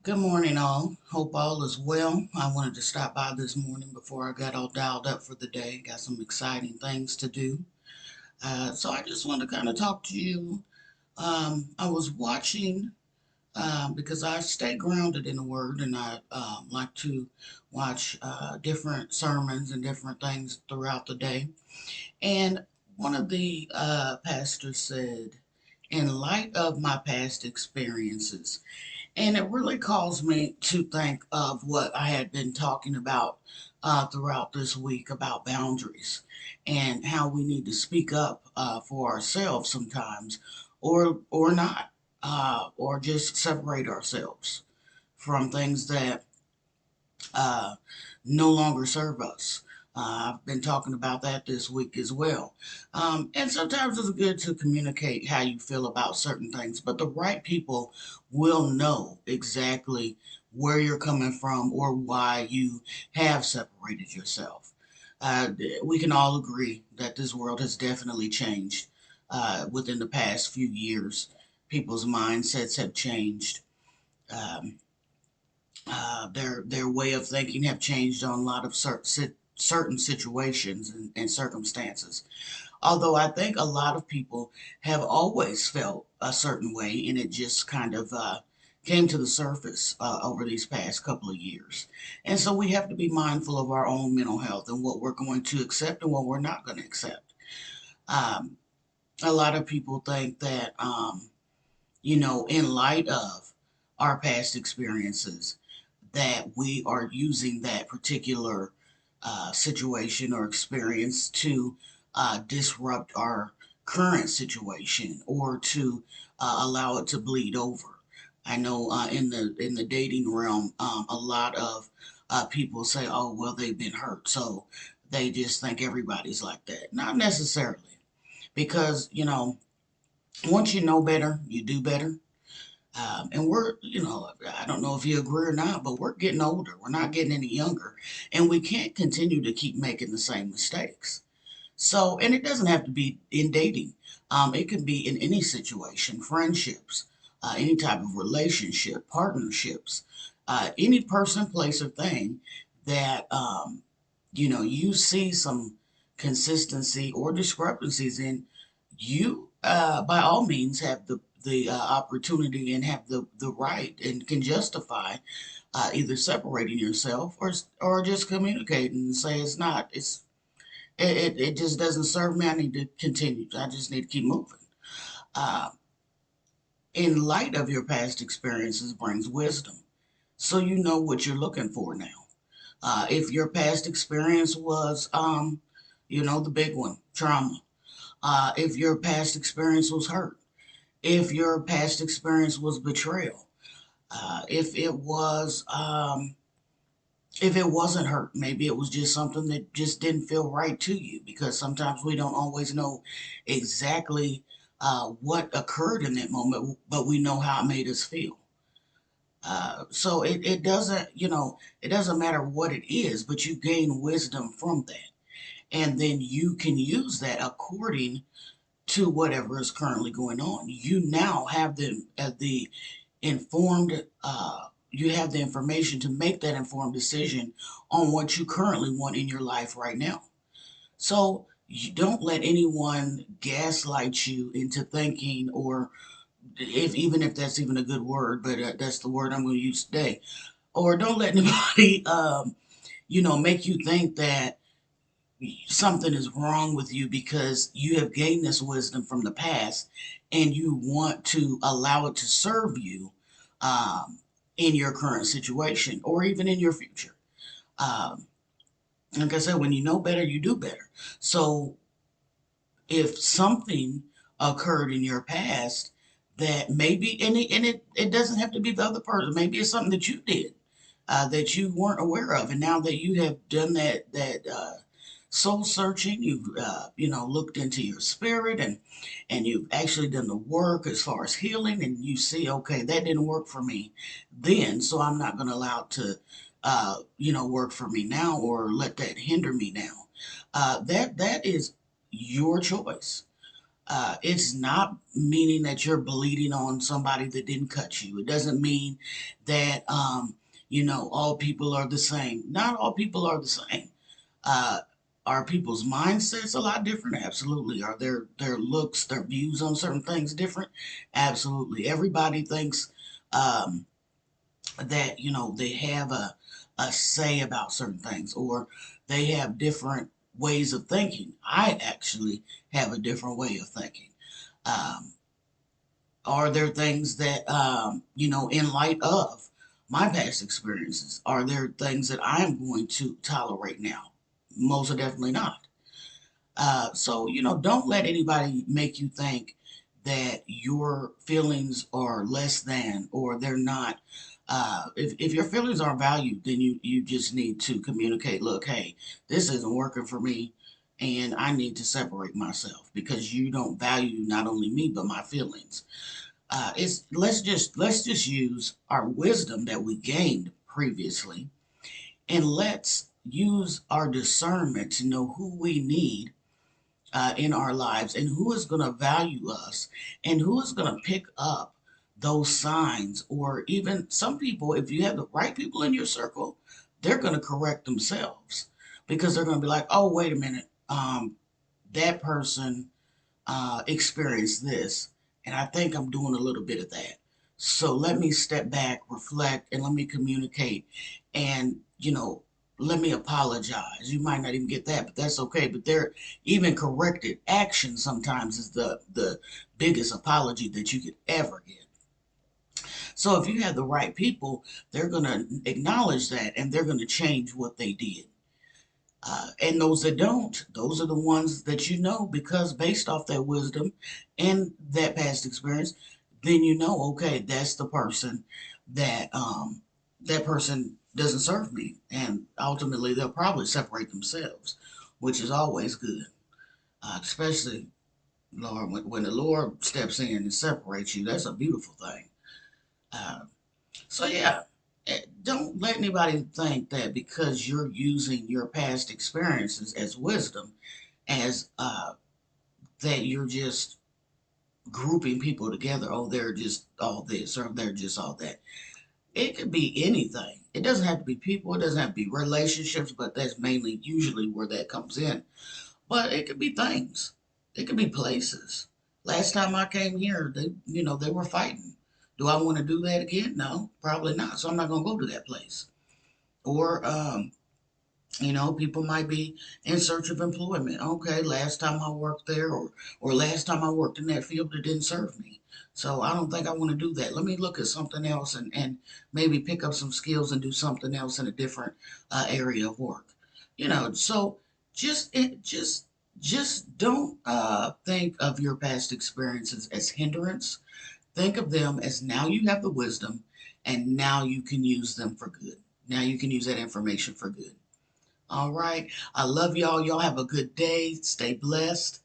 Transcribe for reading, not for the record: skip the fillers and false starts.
Good morning, all. Hope all is well. I wanted to stop by this morning before I got all dialed up for the day. Got some exciting things to do. So I just wanted to kind of talk to you. I was watching because I stay grounded in the Word, and I like to watch different sermons and different things throughout the day. And one of the pastors said, in light of my past experiences, and it really caused me to think of what I had been talking about throughout this week about boundaries and how we need to speak up for ourselves sometimes, or not, or just separate ourselves from things that uh, no longer serve us. I've been talking about that this week as well. And sometimes it's good to communicate how you feel about certain things, but the right people will know exactly where you're coming from or why you have separated yourself. Uh, we can all agree that this world has definitely changed within the past few years. People's mindsets have changed. Um, their way of thinking have changed on a lot of certain situations and circumstances. Although I think a lot of people have always felt a certain way, and it just kind of came to the surface over these past couple of years. And so we have to be mindful of our own mental health and what we're going to accept and what we're not going to accept. Um, a lot of people think that, in light of our past experiences, that we are using that particular situation or experience to disrupt our current situation or to allow it to bleed over. I know in the dating realm, a lot of people say, "Oh, well, they've been hurt, so they just think everybody's like that." Not necessarily, because once you know better, you do better. And I don't know if you agree or not, but we're getting older. We're not getting any younger. And we can't continue to keep making the same mistakes. So, and it doesn't have to be in dating, it can be in any situation, friendships, any type of relationship, partnerships, any person, place, or thing that, you see some consistency or discrepancies in, you by all means have the opportunity and have the right and can justify either separating yourself or just communicating and say it just doesn't serve me. I need to continue. I just need to keep moving. Uh, in light of your past experiences brings wisdom, so you know what you're looking for now. If your past experience was, the big one, trauma. If your past experience was hurt, if your past experience was betrayal, if it was, if it wasn't hurt, maybe it was just something that just didn't feel right to you, because sometimes we don't always know exactly what occurred in that moment, but we know how it made us feel. So it doesn't, it doesn't matter what it is, but you gain wisdom from that. And then you can use that according to whatever is currently going on. You now have the informed, you have the information to make that informed decision on what you currently want in your life right now. So you don't let anyone gaslight you into thinking, or if even if that's even a good word, but that's the word I'm going to use today. Or don't let anybody, make you think that something is wrong with you because you have gained this wisdom from the past and you want to allow it to serve you um, in your current situation or even in your future. Um, like I said, when you know better, you do better. So if something occurred in your past that maybe, and it doesn't have to be the other person, maybe it's something that you did that you weren't aware of, and now that you have done that soul searching, you've looked into your spirit, and you've actually done the work as far as healing, and you see, okay, that didn't work for me then, so I'm not going to allow it to work for me now or let that hinder me now. That is your choice. It's not meaning that you're bleeding on somebody that didn't cut you. It doesn't mean that, all people are the same. Not all people are the same. Uh, are people's mindsets a lot different? Absolutely. Are their looks, their views on certain things different? Absolutely. Everybody thinks um, that they have a say about certain things, or they have different ways of thinking. I actually have a different way of thinking. Um, are there things that, in light of my past experiences, are there things that I'm going to tolerate now? Most definitely not. So, don't let anybody make you think that your feelings are less than, or they're not. If your feelings are valued, then you just need to communicate, look, hey, this isn't working for me, and I need to separate myself because you don't value not only me, but my feelings. It's let's just use our wisdom that we gained previously, and let's use our discernment to know who we need in our lives, and who is going to value us, and who is going to pick up those signs. Or even some people, if you have the right people in your circle, they're going to correct themselves, because they're going to be like, oh, wait a minute, that person experienced this, and I think I'm doing a little bit of that. So let me step back, reflect, and let me communicate, and let me apologize. You might not even get that, but that's okay. But they're even corrected action sometimes is the biggest apology that you could ever get. So if you have the right people, they're gonna acknowledge that, and they're gonna change what they did. And those that don't, those are the ones that because based off that wisdom and that past experience, then okay, that's the person that person doesn't serve me, and ultimately they'll probably separate themselves, which is always good, especially Lord when the Lord steps in and separates you. That's a beautiful thing. Uh, so yeah, don't let anybody think that because you're using your past experiences as wisdom, as that you're just grouping people together. Oh, they're just all this, or they're just all that. It could be anything. It doesn't have to be people. It doesn't have to be relationships, but that's mainly usually where that comes in. But it could be things. It could be places. Last time I came here, they were fighting. Do I want to do that again? No, probably not. So I'm not gonna go to that place. Or people might be in search of employment. Okay, last time I worked there, or last time I worked in that field, it didn't serve me. So I don't think I want to do that. Let me look at something else, and maybe pick up some skills and do something else in a different area of work. So just don't think of your past experiences as hindrance. Think of them as now you have the wisdom, and now you can use them for good. Now you can use that information for good. All right. I love y'all. Y'all have a good day. Stay blessed.